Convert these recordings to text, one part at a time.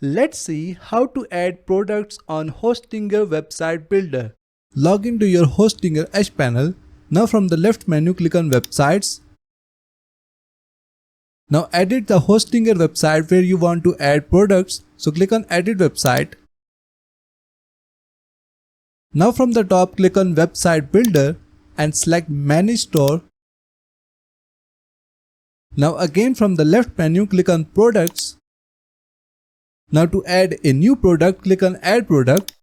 Let's see how to add products on Hostinger website builder. Log into your Hostinger Edge panel. Now from the left menu click on websites. Now edit the Hostinger website where you want to add products. So click on edit website. Now from the top click on website builder and select manage store. Now again from the left menu click on products. Now to add a new product, click on add product.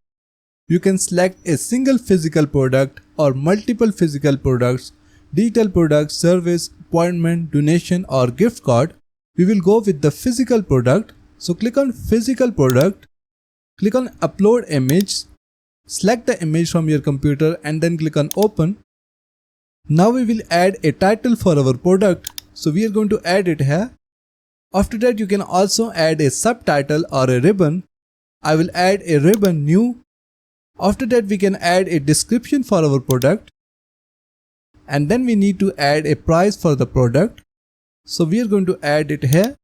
You can select a single physical product or multiple physical products, digital product, service, appointment, donation or gift card. We will go with the physical product. So click on physical product. Click on upload image. Select the image from your computer and then click on open. Now we will add a title for our product. So we are going to add it here. After that you can also add a subtitle or a ribbon. I will add a ribbon new. After that we can add a description for our product. And then we need to add a price for the product. So we are going to add it here.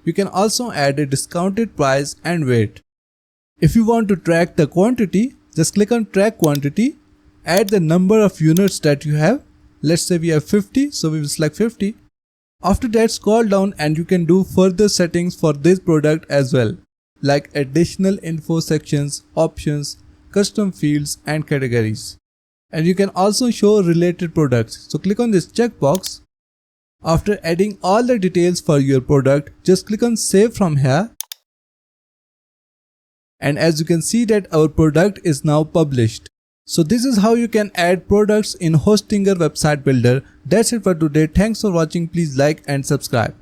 You can also add a discounted price and weight. If you want to track the quantity, just click on track quantity. Add the number of units that you have. Let's say we have 50, so we will select 50. After that scroll down and you can do further settings for this product as well, like additional info sections, options, custom fields and categories. And you can also show related products. So click on this checkbox. After adding all the details for your product, just click on save from here. And as you can see that our product is now published. So this is how you can add products in Hostinger website builder. That's it for today. Thanks for watching. Please like and subscribe.